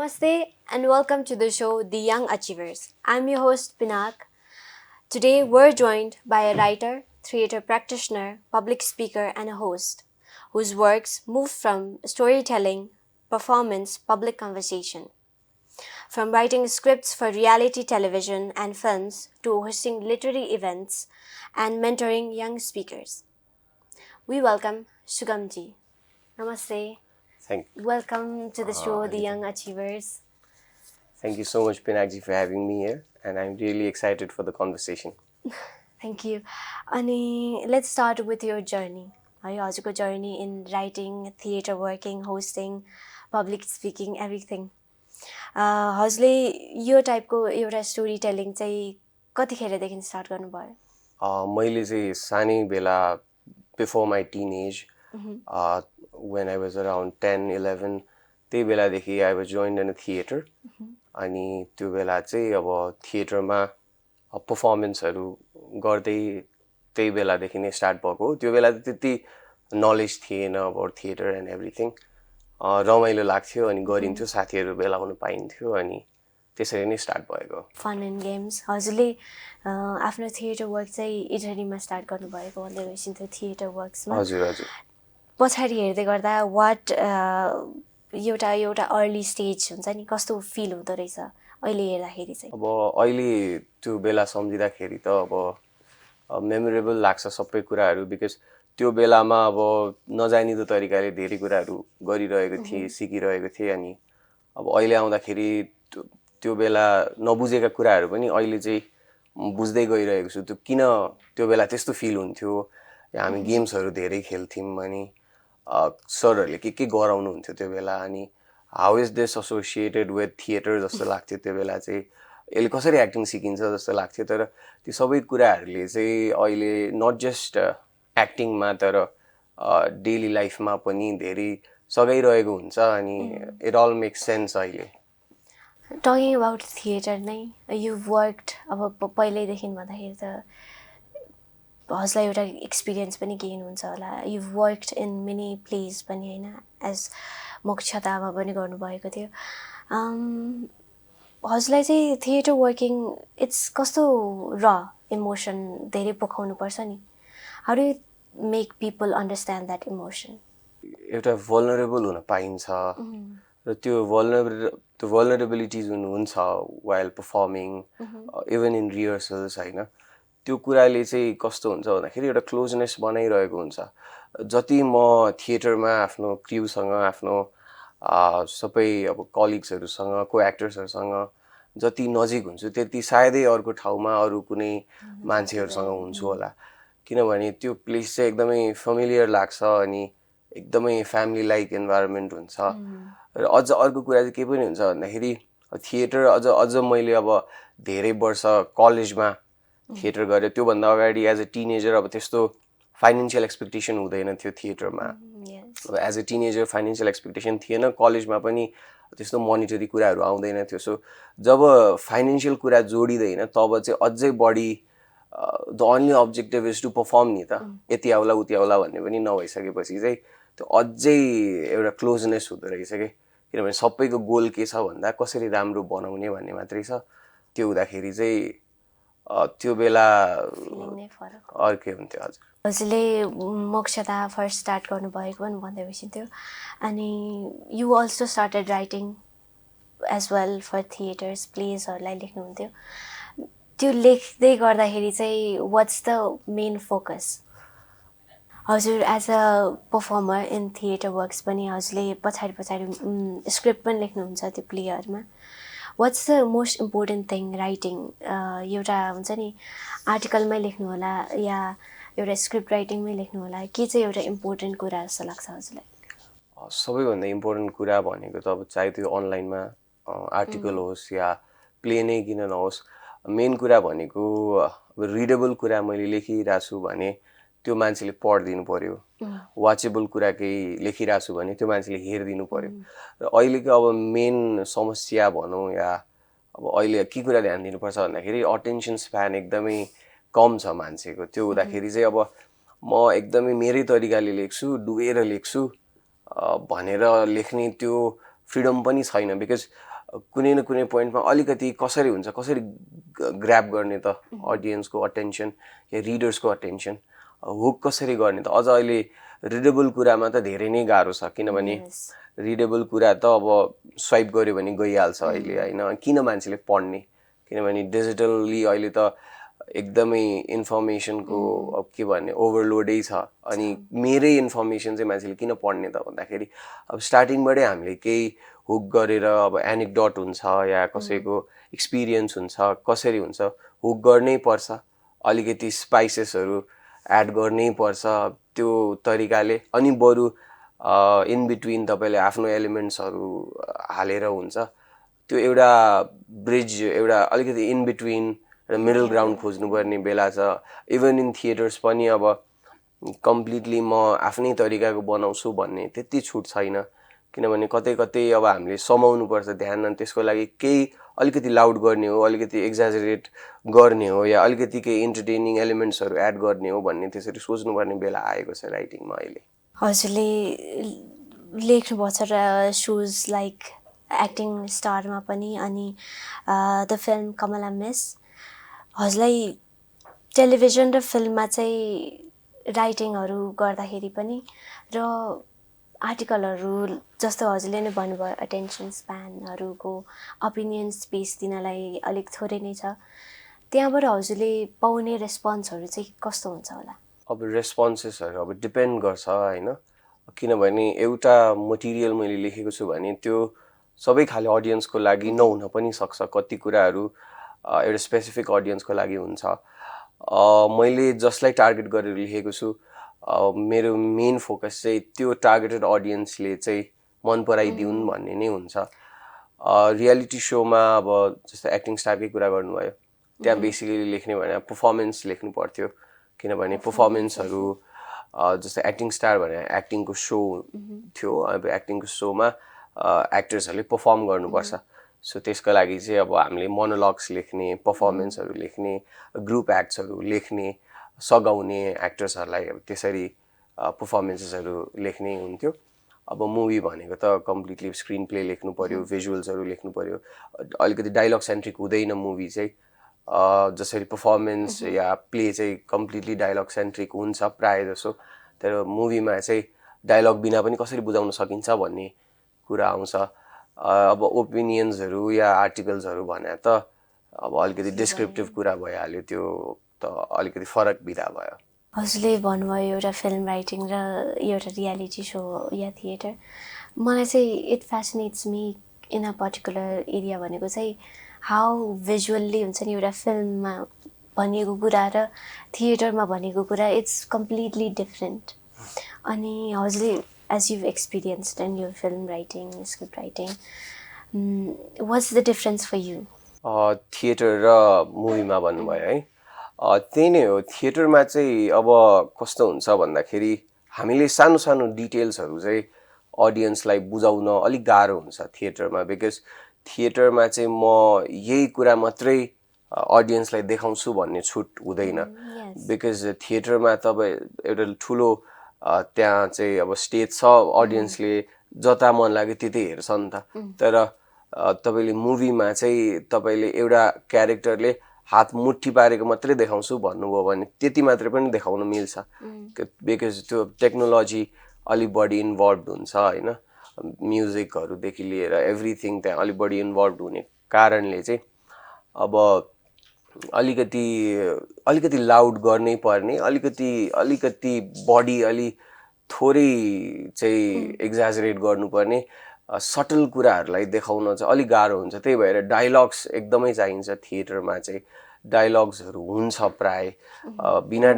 Namaste and welcome to the show The Young Achievers. I'm your host Pinak. Today we're joined by a writer, theatre practitioner, public speaker and a host whose works move from storytelling, performance, public conversation. From writing scripts for reality television and films to hosting literary events and mentoring young speakers. We welcome Sugam ji. Namaste. Welcome to the show, The Young Achievers. Thank you so much, Pinakji, for having me here, and I'm really excited for the conversation. Thank you. Ani, let's start with your journey. Your journey in writing, theatre working, hosting, public speaking, everything. हजुरले यो टाइपको एउटा story telling चाहिँ कतिखेरदेखि start गर्नुभयो? मैले चाहिँ सानै बेला before my teenage, when I was around 10, 11, त्यही बेलादेखि I was joined in a theatre. अनि त्यो बेला चाहिँ अब थिएटरमा पर्फर्मेन्सहरू गर्दै त्यही बेलादेखि नै स्टार्ट भएको. त्यो बेला त्यति नलेज थिएन अबाउट थिएटर एन्ड एभ्रिथिङ. रमाइलो लाग्थ्यो अनि गरिन्थ्यो, साथीहरू भेलाउन पाइन्थ्यो अनि त्यसरी नै स्टार्ट भएको. Fun and games. हजुरले आफ्नो थिएटर वर्क चाहिँ इटरीमा स्टार्ट गर्नुभएको भन्दै रहेछ थिएटर वर्क्समा. हजुर हजुर. पछाडि हेर्दै गर्दा वाट एउटा अर्ली स्टेज हुन्छ नि, कस्तो फिल हुँदो रहेछ अहिले हेर्दाखेरि चाहिँ? अब अहिले त्यो बेला सम्झिँदाखेरि त अब मेमोरेबल लाग्छ सबै कुराहरू, बिकज त्यो बेलामा अब नजानिदो तरिकाले धेरै कुराहरू गरिरहेको थिएँ, सिकिरहेको थिएँ. अनि अब अहिले आउँदाखेरि त्यो बेला नबुझेका कुराहरू पनि अहिले चाहिँ बुझ्दै गइरहेको छु. त्यो किन त्यो बेला त्यस्तो फिल हुन्थ्यो. हामी गेम्सहरू धेरै खेल्थ्यौँ अनि सरहरूले के गराउनुहुन्थ्यो त्यो बेला. अनि how is this associated with theatre जस्तो लाग्थ्यो त्यो बेला चाहिँ. यसले कसरी एक्टिङ सिकिन्छ जस्तो लाग्थ्यो. तर त्यो सबै कुराहरूले चाहिँ अहिले नट जस्ट एक्टिङमा तर डेली लाइफमा पनि धेरै सघाइरहेको हुन्छ. अनि इट अल मेक्स सेन्स अहिले. टकिङ अबाउट थिएटर नै, यु वर्कड अब पहिल्यैदेखि भन्दाखेरि त हजुरलाई एउटा एक्सपिरियन्स पनि गेन हुन्छ होला. You worked in many place पनि होइन, एज मोक्षतामा पनि गर्नुभएको थियो. हजुरलाई चाहिँ थिएटर वर्किङ इट्स कस्तो र इमोसन धेरै पोखाउनुपर्छ नि. How do make people understand that emotion? एउटा भल्नरेबल हुन पाइन्छ र त्यो भल्नरेबिलिटी जुन हुन्छ while performing, even in rehearsals होइन, त्यो कुराले चाहिँ कस्तो हुन्छ भन्दाखेरि एउटा क्लोजनेस बनाइरहेको हुन्छ. जति म थिएटरमा आफ्नो क्र्युसँग, आफ्नो सबै अब कलिग्सहरूसँग, को एक्टर्सहरूसँग जति नजिक हुन्छु त्यति सायदै अर्को ठाउँमा अरू कुनै मान्छेहरूसँग हुन्छु होला. किनभने त्यो प्लेस चाहिँ एकदमै फेमिलियर लाग्छ अनि एकदमै फ्यामिली लाइक इन्भाइरोमेन्ट हुन्छ. र अझ अर्को कुरा चाहिँ के पनि हुन्छ भन्दाखेरि थिएटर अझ मैले अब धेरै वर्ष कलेजमा थिएटर गरेँ. त्योभन्दा अगाडि एज अ टिनेजर अब त्यस्तो फाइनेन्सियल एक्सपेक्टेसन हुँदैन थियो थिएटरमा. अब as a teenager financial expectation थिएन. कलेजमा पनि त्यस्तो मोनिटरी कुराहरू आउँदैन थियो. सो जब फाइनेन्सियल कुरा जोडिँदैन तब चाहिँ अझै बढी the only objective is to perform नि त, यति आउला उति आउला भन्ने पनि नभइसकेपछि चाहिँ त्यो अझै एउटा क्लोजनेस हुँदो रहेछ कि. किनभने सबैको गोल के छ भन्दा कसरी राम्रो बनाउने भन्ने मात्रै छ. त्यो हुँदाखेरि चाहिँ त्यो बेला अर्कै हुन्थ्यो. हजुर. हजुरले मोक्षता फर्स्ट स्टार्ट गर्नुभएको पनि भन्दै थियो. अनि you also started writing as well for theatres, प्लेजहरूलाई लेख्नुहुन्थ्यो. त्यो लेख्दै गर्दाखेरि चाहिँ वाट्स द मेन फोकस? हजुर as a performer in theatre works पनि हजुरले पछाडि स्क्रिप्ट पनि लेख्नुहुन्छ त्यो प्लेहरूमा. What's the most important thing writing? एउटा हुन्छ नि आर्टिकलमै लेख्नु होला या एउटा स्क्रिप्ट राइटिङमै लेख्नु होला, के चाहिँ एउटा इम्पोर्टेन्ट कुरा जस्तो लाग्छ हजुरलाई? सबैभन्दा इम्पोर्टेन्ट कुरा भनेको त अब चाहे त्यो अनलाइनमा आर्टिकल होस् या प्ले नै किन नहोस्, मेन कुरा भनेको अब रिडेबल कुरा मैले लेखिरहेको छु भने त्यो मान्छेले पढिदिनु पर्यो. वाचेबल कुरा केही लेखिरहेको छु भने त्यो मान्छेले हेरिदिनु पर्यो. र अहिलेको अब मेन समस्या भनौँ या अब अहिले के कुरा ध्यान दिनुपर्छ भन्दाखेरि अटेन्सन स्प्यान एकदमै कम छ मान्छेको. त्यो हुँदाखेरि चाहिँ अब म एकदमै मेरै तरिकाले लेख्छु, डुबेर लेख्छु भनेर लेख्ने त्यो फ्रिडम पनि छैन. बिकज कुनै न कुनै पोइन्टमा अलिकति कसरी हुन्छ, कसरी ग्र्याब गर्ने त अडियन्सको अटेन्सन या रिडर्सको अटेन्सन, हुक कसरी गर्ने त। अझ अहिले रिडेबल कुरामा त धेरै नै गाह्रो छ, किनभने रिडेबल कुरा त अब स्वाइप गर्यो भने गइहाल्छ अहिले होइन। किन मान्छेले पढ्ने, किनभने डिजिटल्ली अहिले त एकदमै इन्फर्मेसनको अब के भन्ने ओभरलोडै छ। अनि मेरै इन्फर्मेसन चाहिँ मान्छेले किन पढ्ने त भन्दाखेरि अब स्टार्टिङबाटै हामीले केही हुक गरेर, अब एनेक्डोट हुन्छ या कसैको एक्सपिरियन्स हुन्छ, कसरी हुन्छ हुक गर्नै पर्छ, अलिकति स्पाइसेसहरू एड गर्नै पर्छ त्यो तरिकाले। अनि बरु इन बिट्विन तपाईँले आफ्नो एलिमेन्ट्सहरू हालेर हुन्छ। त्यो एउटा ब्रिज, एउटा अलिकति इन बिट्विन र मिडल ग्राउन्ड खोज्नुपर्ने बेला छ। इभन इन थिएटर्स पनि अब कम्प्लिटली म आफ्नै तरिकाको बनाउँछु भन्ने त्यति छुट छैन, किनभने कतै कतै अब हामीले समाउनुपर्छ ध्यान। अनि त्यसको लागि केही अलिकति लाउड गर्ने हो, अलिकति एक्जाजरेट गर्ने हो, या अलिकति केही इन्टरटेनिङ एलिमेन्ट्सहरू एड गर्ने हो भन्ने त्यसरी सोच्नुपर्ने बेला आएको छ राइटिङमा अहिले। हजुरले लेख्नुभएको छ र सोज लाइक एक्टिङ स्टारमा पनि, अनि द फिल्म कमला मिस। हजुरलाई टेलिभिजन र फिल्ममा चाहिँ राइटिङहरू गर्दाखेरि पनि र आर्टिकलहरू जस्तो हजुरले नै भन्नुभयो अटेन्सन स्प्यानहरूको ओपिनियन स्पेस दिनलाई अलिक थोरै नै छ, त्यहाँबाट हजुरले पाउने रेस्पोन्सहरू चाहिँ कस्तो हुन्छ होला? अब रेस्पोन्सेसहरू अब डिपेन्ड गर्छ होइन, किनभने एउटा मटेरियल मैले लेखेको छु भने त्यो सबै खाले अडियन्सको लागि नहुन पनि सक्छ। कति कुराहरू एउटा स्पेसिफिक अडियन्सको लागि हुन्छ। मैले जसलाई टार्गेट गरेर लेखेको छु, मेरो मेन फोकस चाहिँ त्यो टार्गेटेड अडियन्सले चाहिँ मन पराइदिउन् भन्ने नै हुन्छ। रियालिटी सोमा अब जस्तो एक्टिङ स्टारकै कुरा गर्नुभयो, त्यहाँ बेसिकली लेख्ने भने पर्फर्मेन्स लेख्नु पर्थ्यो, किनभने पर्फर्मेन्सहरू जस्तो एक्टिङ स्टार भने एक्टिङको सो थियो। अब एक्टिङको सोमा एक्टर्सहरूले पर्फर्म गर्नुपर्छ। सो त्यसको लागि चाहिँ अब हामीले मोनोलग्स लेख्ने, पर्फर्मेन्सहरू लेख्ने, ग्रुप एक्ट्सहरू लेख्ने, सघाउने एक्टर्सहरूलाई अब त्यसरी पर्फर्मेन्सेसहरू लेख्ने हुन्थ्यो। अब मुभी भनेको त कम्प्लिटली स्क्रिन प्ले लेख्नु पऱ्यो, भिजुअल्सहरू लेख्नु पऱ्यो, अलिकति डायलग सेन्ट्रिक हुँदैन मुभी चाहिँ। जसरी पर्फर्मेन्स या प्ले चाहिँ कम्प्लिटली डायलग सेन्ट्रिक हुन्छ प्रायः जसो, तर मुभीमा चाहिँ डायलग बिना पनि कसरी बुझाउन सकिन्छ भन्ने कुरा आउँछ। अब ओपिनियन्सहरू या आर्टिकल्सहरू भने त अब अलिकति डिस्क्रिप्टिभ कुरा भइहाल्यो, त्यो त अलिकति फरक विधा भयो। हजुरले भन्नुभयो एउटा फिल्म राइटिङ र एउटा रियालिटी सो या थिएटर। मलाई चाहिँ it fascinates me in a particular area भनेको चाहिँ हाउ भिजुअल्ली हुन्छ नि एउटा फिल्ममा भनिएको कुरा र थिएटरमा भनेको कुरा, इट्स कम्प्लिटली डिफ्रेन्ट। अनि हजुरले as you experienced in your film writing, script writing, what's the difference for you? Theatre र मुभीमा भन्नुभयो है, त्यही नै हो। थिएटरमा चाहिँ अब कस्तो हुन्छ भन्दाखेरि हामीले सानो सानो डिटेल्सहरू चाहिँ अडियन्सलाई बुझाउन अलिक गाह्रो हुन्छ थिएटरमा, बिकज थिएटरमा चाहिँ म यही कुरा मात्रै अडियन्सलाई देखाउँछु भन्ने छुट हुँदैन। बिकज थिएटरमा तपाईँ एउटा ठुलो त्यहाँ चाहिँ अब स्टेज छ, अडियन्सले जता मन लाग्यो त्यतै हेर्छ नि त। तर तपाईँले मुभीमा चाहिँ तपाईँले एउटा क्यारेक्टरले हात मुट्ठी पारेको मात्रै देखाउँछु भन्नुभयो भने त्यति मात्रै पनि देखाउन मिल्छ, बिकज त्यो टेक्नोलोजी अलिक बढी इन्भल्भ हुन्छ होइन। म्युजिकहरूदेखि लिएर एभ्रिथिङ त्यहाँ अलिक बढी इन्भल्भ हुने कारणले चाहिँ अब अलिकति लाउड गर्नै पर्ने, अलिकति बढी अलि थोरै चाहिँ एक्जाजरेट गर्नुपर्ने, सटल कुराहरूलाई देखाउन चाहिँ अलिक गाह्रो हुन्छ। त्यही भएर डायलग्स एकदमै चाहिन्छ थिएटरमा चाहिँ। डायलग्सहरू हुन्छ प्राय, बिना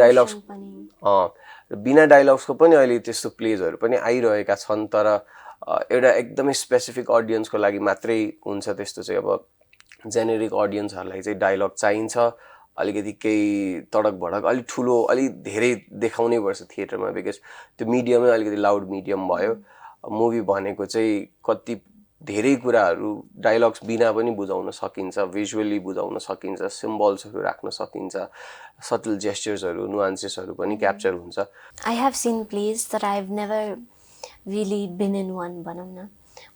डायलग्सको पनि अहिले त्यस्तो प्लेजहरू पनि आइरहेका छन्, तर एउटा एकदमै स्पेसिफिक अडियन्सको लागि मात्रै हुन्छ त्यस्तो चाहिँ। अब जेनेरिक अडियन्सहरूलाई चाहिँ डायलग चाहिन्छ, अलिकति केही तडक भडक अलिक ठुलो अलिक धेरै देखाउनै पर्छ थिएटरमा, बिकज त्यो मिडियमै अलिकति लाउड मिडियम भयो। मुभी भनेको चाहिँ कति धेरै कुराहरू डायलग्स बिना पनि बुझाउन सकिन्छ, भिजुअली बुझाउन सकिन्छ, सिम्बल्सहरू राख्न सकिन्छ, सटल जेस्चर्सहरू, नुआन्सेसहरू पनि क्याप्चर हुन्छ। आई हेभ सिन प्लेज तर I have never really been in one भनौँ न।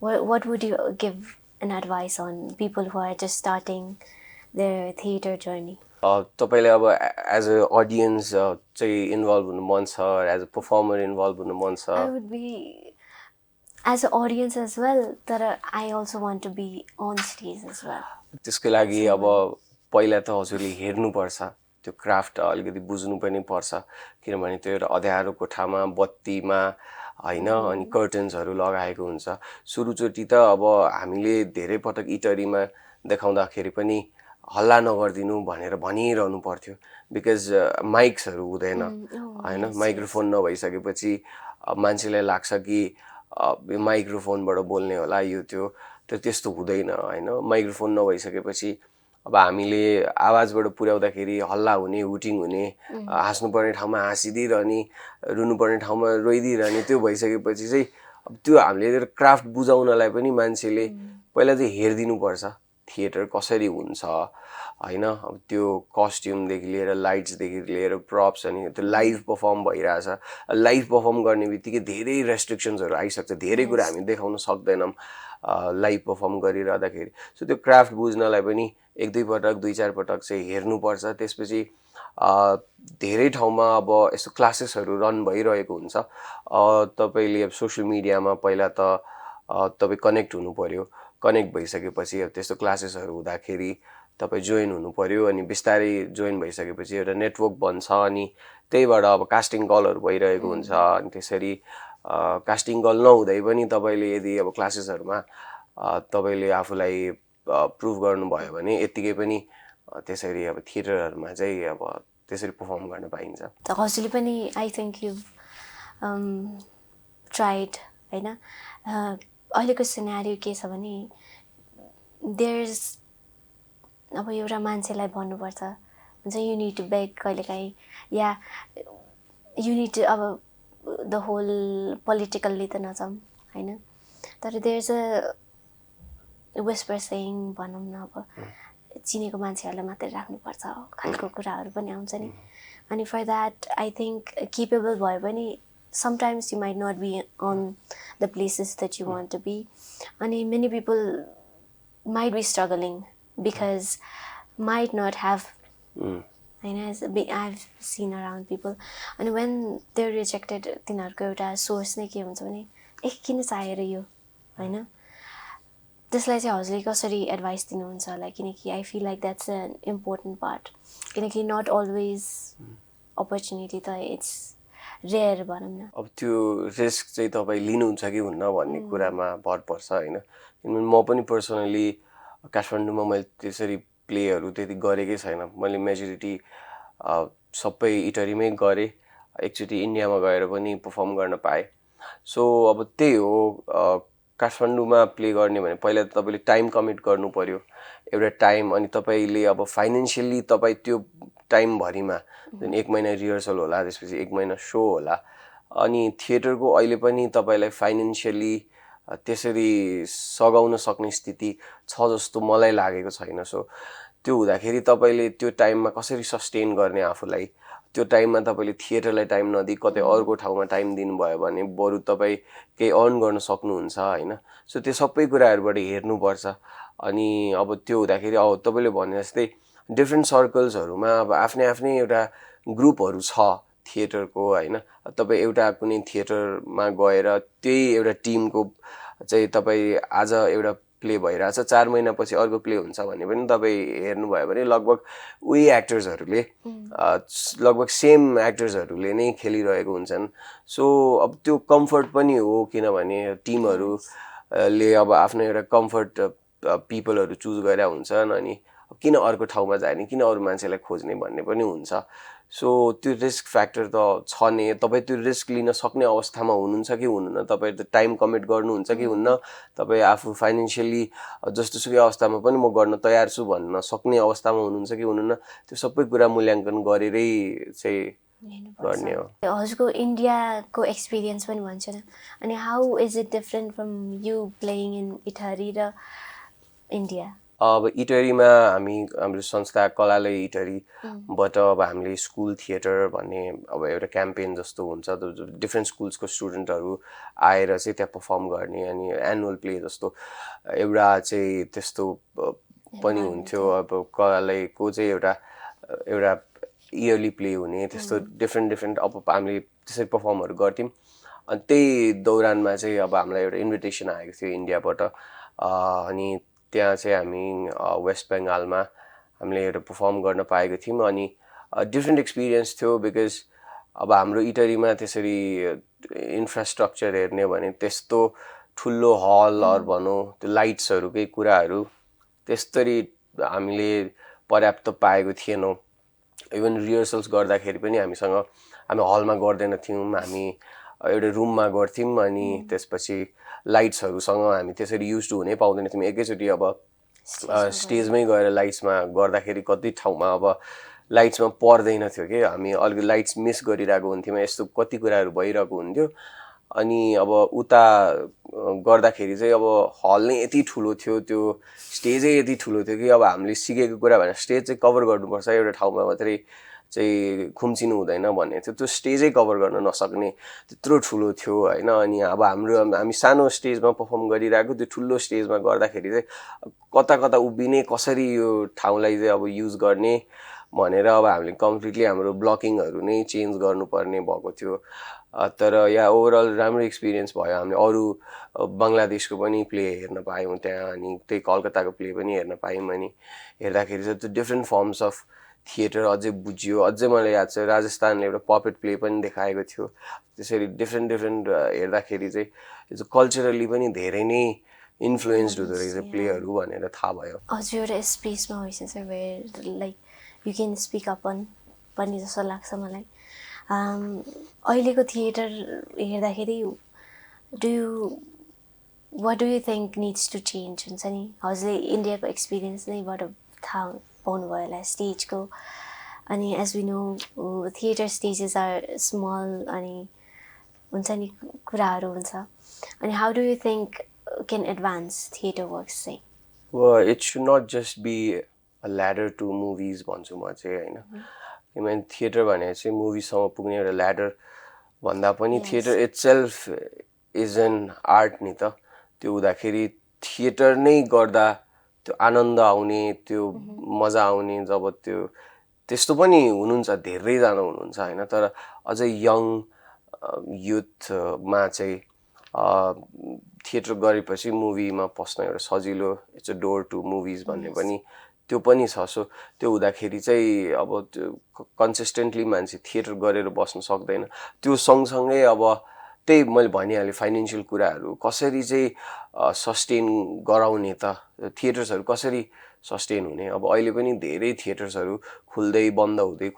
वाट वुड यु गिभ an advice on people who are just starting their theater journey? तपाईँले अब एज अ अडियन्स चाहिँ इन्भल्भ हुनु मन छ, एज अ पर्फर्मर इन्भल्भ हुनु मन छ? I would be as an audience as well, but I also want to be on stage as well. त्यसको लागि अब पहिला त हजुरले हेर्नुपर्छ, त्यो क्राफ्ट अलिकति बुझ्नु पनि पर्छ, किनभने त्यो एउटा अँध्यारो कोठामा बत्तीमा होइन अनि कर्टन्सहरू लगाएको हुन्छ। सुरुचोटि त अब हामीले धेरै पटक इटरीमा देखाउँदाखेरि पनि हल्ला नगरिदिनु भनेर भनिरहनु पर्थ्यो, बिकज माइक्सहरू हुँदैन होइन। माइक्रोफोन नभइसकेपछि मान्छेलाई लाग्छ कि माइक्रोफोनबाट बोल्ने होला यो त्यो, तर त्यस्तो हुँदैन होइन। माइक्रोफोन नभइसकेपछि अब हामीले आवाजबाट पुर्याउँदाखेरि हल्ला हुने, हुटिङ हुने, हाँस्नुपर्ने ठाउँमा हाँसिदिइरहने, रुनुपर्ने ठाउँमा रोइदिइरहने, त्यो भइसकेपछि चाहिँ अब त्यो हामीले क्राफ्ट बुझाउनलाई पनि मान्छेले पहिला चाहिँ हेरिदिनुपर्छ थिएटर कसरी हुन्छ होइन। अब त्यो कस्ट्युमदेखि लिएर लाइट्सदेखि लिएर प्रप्स, अनि त्यो लाइभ पर्फर्म भइरहेछ। लाइभ पर्फर्म गर्ने बित्तिकै धेरै रेस्ट्रिक्सन्सहरू आइसक्छ, धेरै कुरा हामी देखाउन सक्दैनौँ लाइभ पर्फर्म गरिरहँदाखेरि। सो त्यो क्राफ्ट बुझ्नलाई पनि एक दुई पटक, दुई चार पटक चाहिँ हेर्नुपर्छ। त्यसपछि धेरै ठाउँमा अब यस्तो क्लासेसहरू रन भइरहेको हुन्छ। तपाईँले अब सोसियल मिडियामा पहिला त तपाईँ कनेक्ट हुनु पऱ्यो, कनेक्ट भइसकेपछि अब त्यस्तो क्लासेसहरू हुँदाखेरि तपाईँ जोइन हुनु पऱ्यो, अनि बिस्तारै जोइन भइसकेपछि एउटा नेटवर्क बन्छ, अनि त्यहीबाट अब कास्टिङ कलहरू भइरहेको हुन्छ। अनि त्यसरी कास्टिङ कल नहुँदै पनि तपाईँले यदि अब क्लासेसहरूमा तपाईँले आफूलाई प्रुभ गर्नुभयो भने यत्तिकै पनि त्यसरी अब थिएटरहरूमा चाहिँ अब त्यसरी पर्फर्म गर्न पाइन्छ। त हजुरले पनि आई थिङ्क यु ट्राइड होइन। अहिलेको सिनेरियो के छ भने देयर्स अब एउटा मान्छेलाई भन्नुपर्छ हुन्छ यु निड टु बेग कहिलेकाहीँ, या यु निड टु अब द होल पोलिटिकल्ली त नजाउँ होइन, तर देयर्स अ विस्पर सेइङ भनौँ न, अब चिनेको मान्छेहरूलाई मात्रै राख्नुपर्छ खालको कुराहरू पनि आउँछ नि। अनि for that I think capable भयो भने sometimes you might not be on the places that you want to be, अनि many people might be struggling because might not have I've seen around people, and when they're rejected तिनीहरूको एउटा source नै के हुन्छ भने किन चाहिएर यो होइन। त्यसलाई चाहिँ हजुरले कसरी एडभाइस दिनुहुन्छ होला, किनकि I feel like that's an important part, किनकि नट अलवेज अपर्च्युनिटी त इट्स रेयर भनौँ न। अब त्यो रिस्क चाहिँ तपाईँ लिनुहुन्छ कि हुन्न भन्ने कुरामा भर पर्छ होइन। किनभने म पनि पर्सनली काठमाडौँमा मैले त्यसरी प्लेहरू त्यति गरेकै छैन। मैले मेजोरिटी सबै इटरीमै गरेँ, एकचोटि इन्डियामा गएर पनि पर्फर्म गर्न पाएँ। सो अब त्यही हो, काठमाडौँमा प्ले गर्ने भने पहिला त तपाईँले टाइम कमिट गर्नु पऱ्यो एउटा टाइम, अनि तपाईँले अब फाइनेन्सियली तपाईँ त्यो टाइमभरिमा जुन एक महिना रिहर्सल होला, त्यसपछि एक महिना सो होला, अनि थिएटरको अहिले पनि तपाईँलाई फाइनेन्सियली त्यसरी सघाउन सक्ने स्थिति छ जस्तो मलाई लागेको छैन। सो त्यो हुँदाखेरि तपाईँले त्यो टाइममा कसरी सस्टेन गर्ने आफूलाई, त्यो टाइममा तपाईँले थिएटरलाई टाइम नदिई कतै अर्को ठाउँमा टाइम दिनुभयो भने बरु तपाईँ केही अर्न गर्न सक्नुहुन्छ होइन। सो त्यो सबै कुराहरूबाट हेर्नुपर्छ। अनि अब त्यो हुँदाखेरि अब तपाईँले भने जस्तै डिफ्रेन्ट सर्कल्सहरूमा अब आफ्नै आफ्नै एउटा ग्रुपहरू छ थिएटरको होइन। तपाईँ एउटा कुनै थिएटरमा गएर त्यही एउटा टिमको चाहिँ तपाईँ आज एउटा प्ले भइरहेछ, 4 महिनापछि अर्को प्ले हुन्छ भन्ने पनि तपाईँ हेर्नुभयो भने लगभग उही एक्टर्सहरूले लगभग सेम एक्टर्सहरूले नै खेलिरहेको हुन्छन्। सो अब त्यो कम्फर्ट पनि हो, किनभने टिमहरूले अब आफ्नो एउटा कम्फर्ट पिपलहरू चुज गरेर हुन्छन्, अनि किन अर्को ठाउँमा जाने, किन अरू मान्छेलाई खोज्ने भन्ने पनि हुन्छ। सो त्यो रिस्क फ्याक्टर त छ नै। तपाईँ त्यो रिस्क लिन सक्ने अवस्थामा हुनुहुन्छ कि हुनुहुन्न, तपाईँ त टाइम कमिट गर्नुहुन्छ कि हुन्न, तपाईँ आफू फाइनेन्सियली जस्तोसुकै अवस्थामा पनि म गर्न तयार छु भन्न सक्ने अवस्थामा हुनुहुन्छ कि हुनुहुन्न, त्यो सबै कुरा मूल्याङ्कन गरेरै चाहिँ गर्ने हो। हजुरको इन्डियाको एक्सपिरियन्स पनि भन्छ न, अनि how is it different from you playing in Italy र इन्डिया? अब इटरीमा हाम्रो संस्था कलालय इटरीबाट अब हामीले स्कुल थिएटर भन्ने अब एउटा क्याम्पेन जस्तो हुन्छ, डिफ्रेन्ट स्कुल्सको स्टुडेन्टहरू आएर चाहिँ त्यहाँ पर्फर्म गर्ने, अनि एनुअल प्ले जस्तो एउटा चाहिँ त्यस्तो पनि हुन्थ्यो। अब कलालयको चाहिँ एउटा इयरली प्ले हुने त्यस्तो डिफ्रेन्ट अब हामीले त्यसरी पर्फर्महरू गर्थ्यौँ। अनि त्यही दौरानमा चाहिँ अब हामीलाई एउटा इन्भिटेसन आएको थियो इन्डियाबाट, अनि त्यहाँ चाहिँ हामी वेस्ट बेङ्गालमा हामीले एउटा पर्फर्म गर्न पाएको थियौँ। अनि डिफ्रेन्ट एक्सपिरियन्स थियो, बिकज अब हाम्रो इटरीमा त्यसरी इन्फ्रास्ट्रक्चर हेर्ने भने त्यस्तो ठुलो हलहरू भनौँ, त्यो लाइट्सहरूकै कुराहरू त्यस्तरी हामीले पर्याप्त पाएको थिएनौँ। इभन रिहर्सल्स गर्दाखेरि पनि हामी हलमा गर्दैन थियौँ, हामी एउटा रुममा गर्थ्यौँ। अनि त्यसपछि लाइट्सहरूसँग हामी त्यसरी युज हुनै पाउँदैन थियौँ। एकैचोटि अब स्टेजमै गएर लाइट्समा गर्दाखेरि कति ठाउँमा अब लाइट्समा पर्दैन थियो कि हामी अलिक लाइट्स मिस गरिरहेको हुन्थ्यौँ, यस्तो कति कुराहरू भइरहेको हुन्थ्यो। अनि अब उता गर्दाखेरि चाहिँ अब हल नै यति ठुलो थियो, त्यो स्टेजै यति ठुलो थियो कि अब हामीले सिकेको कुरा भनेर स्टेज चाहिँ कभर गर्नुपर्छ, एउटा ठाउँमा मात्रै चाहिँ खुम्चिनु हुँदैन भन्ने थियो। त्यो स्टेजै कभर गर्न नसक्ने त्यत्रो ठुलो थियो होइन। अनि अब हामी सानो स्टेजमा पर्फर्म गरिरहेको, त्यो ठुलो स्टेजमा गर्दाखेरि चाहिँ कता कता उभिने, कसरी यो ठाउँलाई चाहिँ अब युज गर्ने भनेर अब हामीले कम्प्लिटली हाम्रो ब्लकिङहरू नै चेन्ज गर्नुपर्ने भएको थियो। तर यहाँ ओभरअल राम्रो एक्सपिरियन्स भयो। हामीले अरू बङ्गलादेशको पनि प्ले हेर्न पायौँ त्यहाँ, अनि त्यही कलकत्ताको प्ले पनि हेर्न पायौँ। अनि हेर्दाखेरि चाहिँ त्यो डिफ्रेन्ट फर्म्स अफ थिएटर अझै बुझियो। अझै मलाई याद छ राजस्थानले एउटा पपेट प्ले पनि देखाएको थियो। त्यसरी डिफ्रेन्ट हेर्दाखेरि चाहिँ यो कल्चरली पनि धेरै नै इन्फ्लुएन्स्ड हुँदो रहेछ प्लेहरू भनेर थाहा भयो। हजुर एउटा स्पेसमा होइछ where like you can speak up on पनि जस्तो लाग्छ मलाई। अहिलेको थिएटर हेर्दाखेरि what do you think needs to change हुन्छ नि? हजुरले इन्डियाको एक्सपिरियन्स नैबाट थाहा पाउनुभयो होला स्टेजको। अनि as we know theatre stages are small, अनि हुन्छ नि कुराहरू हुन्छ। अनि how do you think can advance theatre works चाहिँ? It should not just be a ladder to movies भन्छु म चाहिँ होइन। किनभने थिएटर भने चाहिँ मुभीसम्म पुग्ने एउटा ल्याडर भन्दा पनि theatre itself is an art नि त। त्यो हुँदाखेरि थिएटर नै गर्दा त्यो आनन्द आउने, त्यो मजा आउने, जब त्यस्तो पनि हुनुहुन्छ, धेरैजना हुनुहुन्छ होइन। तर अझै यङ युथमा चाहिँ थिएटर गरेपछि मुभीमा पस्न एउटा सजिलो, it's a door to movies भन्ने पनि त्यो पनि छ। सो त्यो हुँदाखेरि चाहिँ अब त्यो कन्सिस्टेन्टली मान्छे थिएटर गरेर बस्न सक्दैन। त्यो सँगसँगै अब त्यही मैले भनिहालेँ फाइनेन्सियल कुराहरू कसरी चाहिँ सस्टेन गराउने त, थिएटर्सहरू कसरी सस्टेन हुने। अब अहिले पनि धेरै थिएटर्सहरू खुल्दै बन्द हुँदै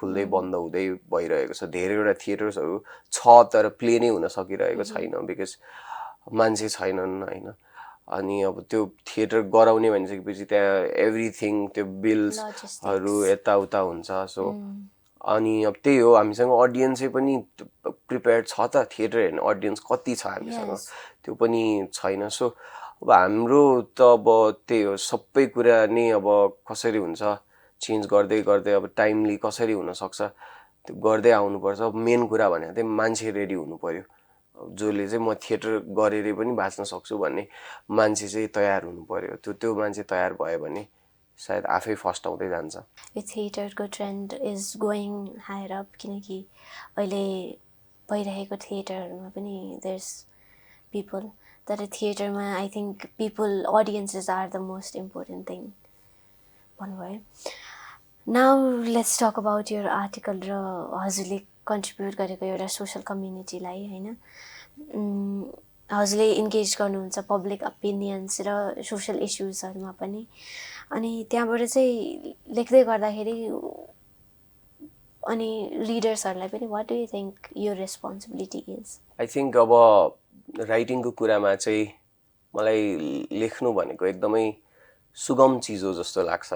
भइरहेको छ। धेरैवटा थिएटर्सहरू छ तर प्ले नै हुन सकिरहेको छैन, बिकज मान्छे छैनन् होइन। अनि अब त्यो थिएटर गराउने भनिसकेपछि त्यहाँ एभ्रिथिङ, त्यो बिल्सहरू यताउता हुन्छ। सो अनि अब त्यही हो, हामीसँग अडियन्सै पनि प्रिपेयर्ड छ त, थिएटर हेर्ने अडियन्स कति छ हामीसँग त्यो पनि छैन। सो अब हाम्रो त अब त्यही हो, सबै कुरा नै अब कसरी हुन्छ चेन्ज गर्दै अब टाइमली कसरी हुनसक्छ त्यो गर्दै आउनुपर्छ। मेन कुरा भनेको चाहिँ मान्छे रेडी हुनु पऱ्यो, जसले चाहिँ म थिएटर गरेरै पनि बाँच्न सक्छु भन्ने मान्छे चाहिँ तयार हुनु पऱ्यो। त्यो मान्छे तयार भयो भने सायद आफै फर्स्ट आउँदै जान्छ। यो थिएटरको trend is going higher up, किनकि अहिले भइरहेको थिएटरहरूमा पनि देयर्स पिपल, तर थिएटरमा I think people audiences are the most important thing भन्नुभयो। Now let's talk about your article र हजुरले कन्ट्रिब्युट गरेको एउटा सोसल कम्युनिटीलाई होइन। हजुरले इन्गेज गर्नुहुन्छ पब्लिक ओपिनियन्स र सोसल इस्युजहरूमा पनि। अनि त्यहाँबाट चाहिँ लेख्दै गर्दाखेरि अनि रिडर्सहरूलाई पनि वाट डु यु थिङ्क यो रेस्पोन्सिबिलिटी इज? आई थिङ्क अब राइटिङको कुरामा चाहिँ मलाई लेख्नु भनेको एकदमै सुगम चिज हो जस्तो लाग्छ।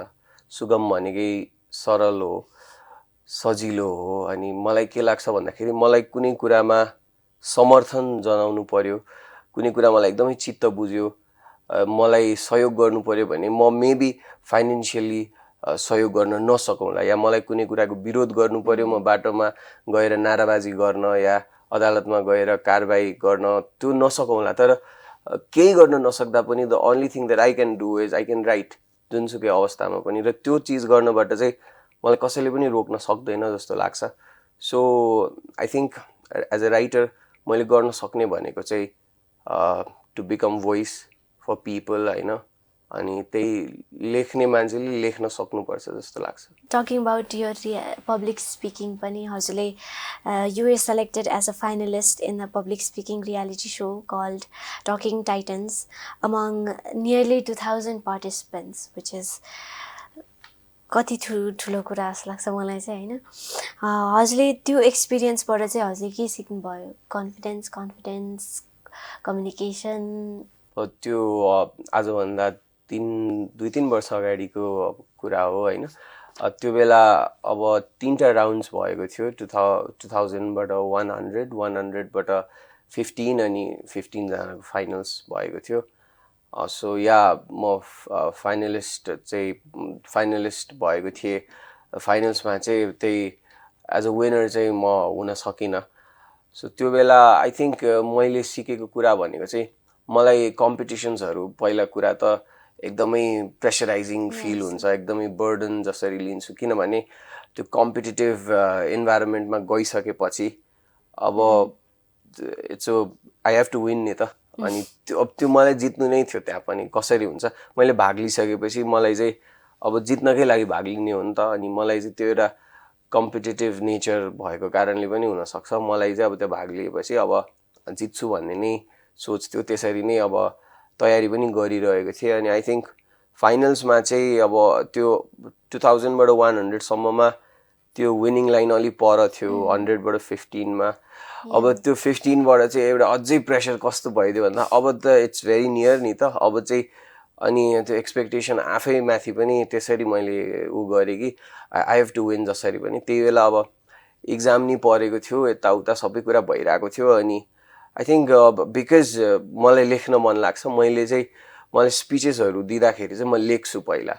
सुगम भनेकै सरल हो, सजिलो हो। अनि मलाई के लाग्छ भन्दाखेरि मलाई कुनै कुरामा समर्थन जनाउनु पर्यो, कुनै कुरा मलाई एकदमै चित्त बुझ्यो मलाई सहयोग गर्नु पर्यो भने म मेबी फाइनेन्सियली सहयोग गर्न नसकौँला या मलाई कुनै कुराको विरोध गर्नु पर्यो म बाटोमा गएर नाराबाजी गर्न या अदालतमा गएर कारबाही गर्न त्यो नसकौँला तर केही गर्न नसक्दा पनि the only thing that I can do is I can write जुनसुकै अवस्थामा पनि र त्यो चिज गर्नबाट चाहिँ मलाई कसैले पनि रोक्न सक्दैन जस्तो लाग्छ so I think as a writer मैले गर्न सक्ने भनेको चाहिँ to become voice for people होइन अनि त्यही लेख्ने मान्छेले लेख्न सक्नुपर्छ जस्तो लाग्छ talking about your public speaking पनि हजुरले you were selected as a finalist in the public speaking reality so called Talking Titans among nearly 2000 participants which is कति ठुलो कुरा जस्तो लाग्छ मलाई चाहिँ होइन हजुरले त्यो एक्सपिरियन्सबाट चाहिँ हजुरले के सिक्नुभयो कन्फिडेन्स कम्युनिकेसन त्यो आजभन्दा 2-3 वर्ष अगाडिको कुरा हो होइन त्यो बेला अब 3टा राउन्ड्स भएको थियो 2000बाट 100बाट 15 अनि 15 जनाको फाइनल्स भएको थियो सो या म फाइनलिस्ट भएको थिएँ फाइनल्समा चाहिँ त्यही एज अ विनर चाहिँ म हुन सकिनँ सो त्यो बेला आई थिङ्क मैले सिकेको कुरा भनेको चाहिँ मलाई कम्पिटिसन्सहरू पहिला कुरा त एकदमै प्रेसराइजिङ फिल हुन्छ एकदमै बर्डन जसरी लिन्छु किनभने त्यो कम्पिटिटिभ इन्भाइरोमेन्टमा गइसकेपछि अब it's I have to win नि त अनि त्यो मलाई जित्नु नै थियो त्यहाँ पनि कसरी हुन्छ मैले भाग लिइसकेपछि मलाई चाहिँ अब जित्नकै लागि भाग लिने हो नि त अनि मलाई चाहिँ त्यो एउटा कम्पिटिटिभ नेचर भएको कारणले पनि हुनसक्छ मलाई चाहिँ अब त्यो भाग लिएपछि अब जित्छु भन्ने नै सोच थियो त्यसरी नै अब तयारी पनि गरिरहेको थिएँ अनि आई थिङ्क फाइनल्समा चाहिँ अब त्यो 2000बाट 100सम्ममा त्यो विनिङ लाइन अलिक पर थियो 100बाट 15मा अब त्यो 15बाट चाहिँ एउटा अझै प्रेसर कस्तो भइदियो भन्दा अब त इट्स भेरी नियर नि त अब चाहिँ अनि त्यो एक्सपेक्टेसन आफै माथि पनि त्यसरी मैले गरेँ कि आई हेभ टु विन जसरी पनि त्यही बेला अब इक्जाम नि परेको थियो यताउता सबै कुरा भइरहेको थियो अनि आई थिङ्क बिकज मलाई लेख्न मन लाग्छ मलाई स्पिचेसहरू दिँदाखेरि चाहिँ म लेख्छु पहिला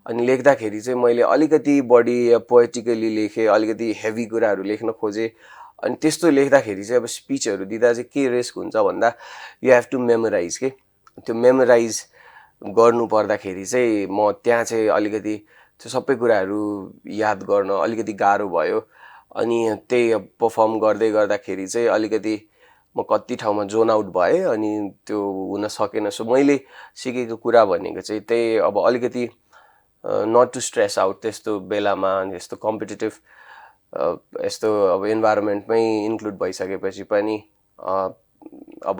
अनि लेख्दाखेरि चाहिँ मैले अलिकति बढी पोएटिकली लेखेँ अलिकति हेभी कुराहरू लेख्न खोजेँ अनि त्यस्तो लेख्दाखेरि चाहिँ अब स्पिचहरू दिँदा चाहिँ के रिस्क हुन्छ भन्दा यु हेभ टु मेमोराइज के त्यो मेमोराइज गर्नु पर्दाखेरि चाहिँ म त्यहाँ चाहिँ अलिकति त्यो सबै कुराहरू याद गर्न अलिकति गाह्रो भयो अनि त्यही पर्फर्म गर्दाखेरि चाहिँ अलिकति म कति ठाउँमा जोन आउट भएँ अनि त्यो हुन सकेन सो मैले सिकेको कुरा भनेको चाहिँ त्यही अब अलिकति नट टु स्ट्रेस आउट त्यस्तो बेलामा यस्तो कम्पिटिटिभ यस्तो अब इन्भाइरोमेन्टमै इन्क्लुड भइसकेपछि पनि अब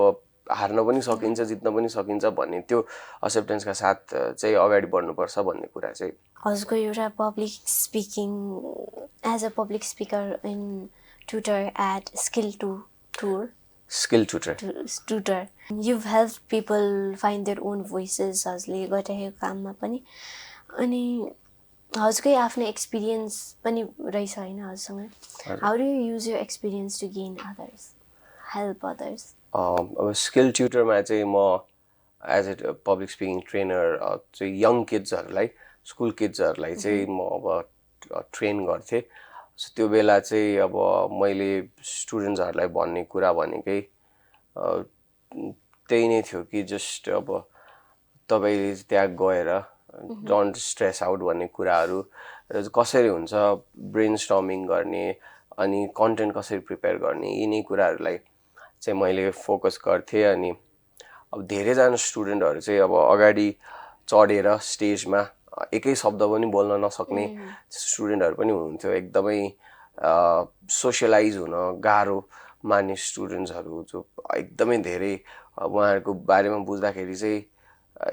हार्न पनि सकिन्छ जित्न पनि सकिन्छ भन्ने त्यो एक्सेप्टेन्सका साथ चाहिँ अगाडि बढ्नुपर्छ भन्ने कुरा चाहिँ हजुरको एउटा public speaking as a public speaker in tutor at Skill Tutor you've helped people find their own voices हजुरले गरिरहेको काममा पनि अनि हजुरकै आफ्नो एक्सपिरियन्स पनि रहेछ होइन हजुरसँग how do you use your experience to gain others help others अब स्किल ट्युटरमा चाहिँ म as a public speaking trainer चाहिँ यङ किड्सहरूलाई स्कुल किड्सहरूलाई चाहिँ म अब ट्रेन गर्थेँ सो त्यो बेला चाहिँ अब मैले स्टुडेन्ट्सहरूलाई भन्ने कुरा भनेकै त्यही नै थियो कि जस्ट अब तपाईँले त्यहाँ गएर डोन्ट स्ट्रेस आउट भन्ने कुराहरू कसरी हुन्छ ब्रेन स्टर्मिङ गर्ने अनि कन्टेन्ट कसरी प्रिपेयर गर्ने यिनै कुराहरूलाई चाहिँ मैले फोकस गर्थेँ अनि अब धेरैजना स्टुडेन्टहरू चाहिँ अब अगाडि चढेर स्टेजमा एकै शब्द पनि बोल्न नसक्ने स्टुडेन्टहरू पनि हुनुहुन्थ्यो एकदमै सोसियलाइज हुन गाह्रो मान्ने स्टुडेन्ट्सहरू जो एकदमै धेरै उहाँहरूको बारेमा बुझ्दाखेरि चाहिँ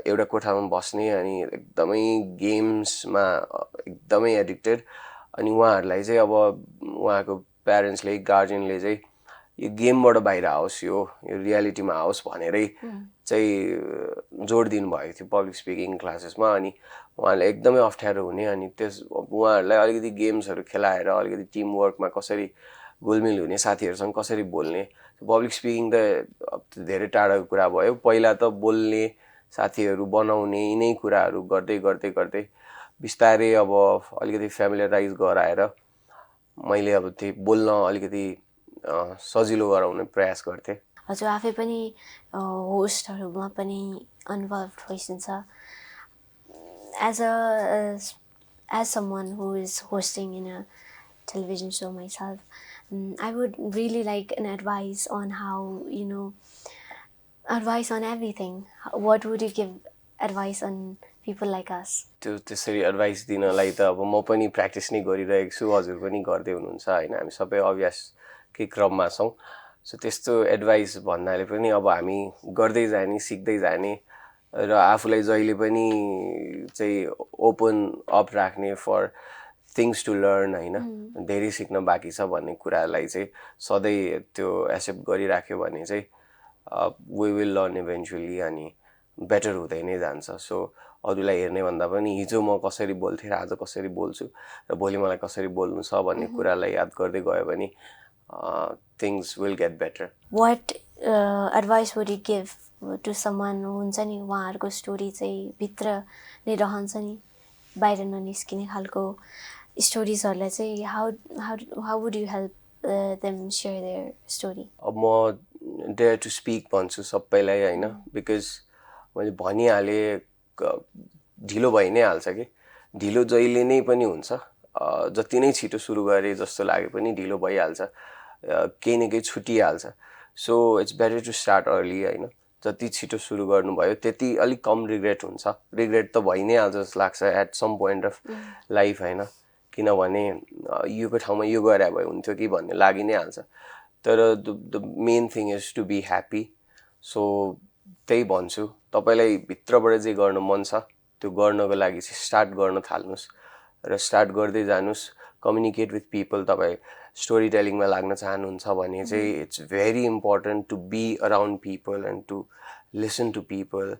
एउटा कोठामा बस्ने अनि एकदमै गेम्समा एकदमै एडिक्टेड अनि उहाँहरूलाई चाहिँ अब उहाँको प्यारेन्ट्सले गार्जियनले चाहिँ यो गेमबाट बाहिर आओस् यो रियालिटीमा आओस् भनेरै चाहिँ जोड दिनुभएको थियो पब्लिक स्पिकिङ क्लासेसमा अनि उहाँलाई एकदमै अप्ठ्यारो हुने अनि उहाँहरूलाई अलिकति गेम्सहरू खेलाएर अलिकति टिमवर्कमा कसरी घुलमिल हुने साथीहरूसँग कसरी बोल्ने पब्लिक स्पिकिङ त धेरै टाढाको कुरा भयो पहिला त बोल्ने साथीहरू बनाउने यिनै कुराहरू गर्दै गर्दै गर्दै बिस्तारै अब अलिकति फ्यामिलियराइज गराएर मैले अब त्यही बोल्न अलिकति सजिलो गराउने प्रयास गर्थेँ। हजुर आफै पनि होस्टहरूमा पनि इन्भल्भ भइसक्छ। As someone who is hosting in a television show myself, I would really like an advice on how, advice on everything. What would you give advice on people like us? त्यो त्यसरी advice दिनलाई त अब म पनि practice नै गरिरहेको छु, हजुर पनि गर्दै हुनुहुन्छ होइन, हामी सबै अभ्यासकै क्रममा छौँ। सो त्यस्तो एडभाइस भन्नाले पनि अब हामी गर्दै जाने, सिक्दै जाने र आफूलाई जहिले पनि चाहिँ ओपन अप राख्ने फर थिङ्स टु लर्न होइन, धेरै सिक्न बाँकी छ भन्ने कुरालाई चाहिँ सधैँ त्यो एक्सेप्ट गरिराख्यो भने चाहिँ वी विल लर्न इभेन्चुअली अनि बेटर हुँदै नै जान्छ। सो अरूलाई हेर्ने भन्दा पनि हिजो म कसरी बोल्थेँ र आज कसरी बोल्छु र भोलि मलाई कसरी बोल्नु छ भन्ने कुरालाई याद गर्दै गयो भने things will get better. What advice would you give to someone हुन्छ नि उहाँहरूको स्टोरी चाहिँ भित्र नै रहन्छ नि, बाहिर ननिस्किने खालको स्टोरिजहरूलाई चाहिँ how would you help them share their story? अब म डेयर टु स्पिक भन्छु सबैलाई होइन, बिकज मैले भनिहालेँ ढिलो भइ नै हाल्छ कि, ढिलो जहिले नै पनि हुन्छ, जति नै छिटो सुरु गरे जस्तो लागे पनि ढिलो भइहाल्छ, केही न केही छुटिहाल्छ। So it's better to start early होइन, जति छिटो सुरु गर्नुभयो त्यति अलिक कम रिग्रेट हुन्छ। रिग्रेट त भइ नै हाल्छ जस्तो लाग्छ at some point of life होइन, किनभने योको ठाउँमा यो गरे भए हुन्थ्यो कि भन्ने लागि नै हाल्छ। तर the main thing is to be happy. So त्यही भन्छु, तपाईँलाई भित्रबाट जे गर्न मन छ त्यो गर्नको लागि चाहिँ स्टार्ट गर्न थाल्नुहोस् र स्टार्ट गर्दै जानुहोस्। कम्युनिकेट विथ पिपल, तपाईँ स्टोरी टेलिङमा लाग्न चाहनुहुन्छ भने चाहिँ it's very important to be around people and to listen to people,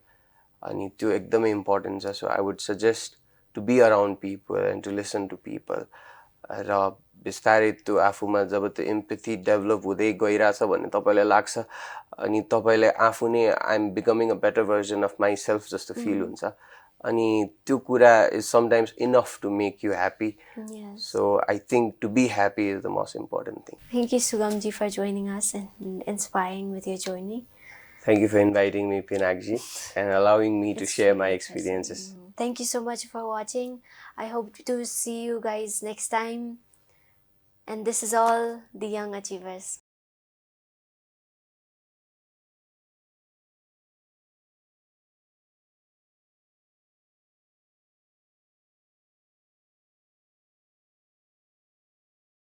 अनि त्यो एकदमै इम्पोर्टेन्ट छ। So I would suggest to be around people and to listen to people, र बिस्तारै त्यो आफूमा जब त्यो एम्पथी डेभलप हुँदै गइरहेछ भन्ने तपाईँलाई लाग्छ अनि तपाईँलाई आफू नै I am becoming a better version of myself जस्तो फिल हुन्छ, अनि त्यो कुरा is sometimes enough to make you happy. So I think to be happy is the most important thing. Thank you Sugamji for joining us and inspiring with your journey. Thank you for inviting me, Pinakji, and allowing me to share my experiences. Thank you so much for watching. I hope to see you guys next time. And this is all The Young Achievers.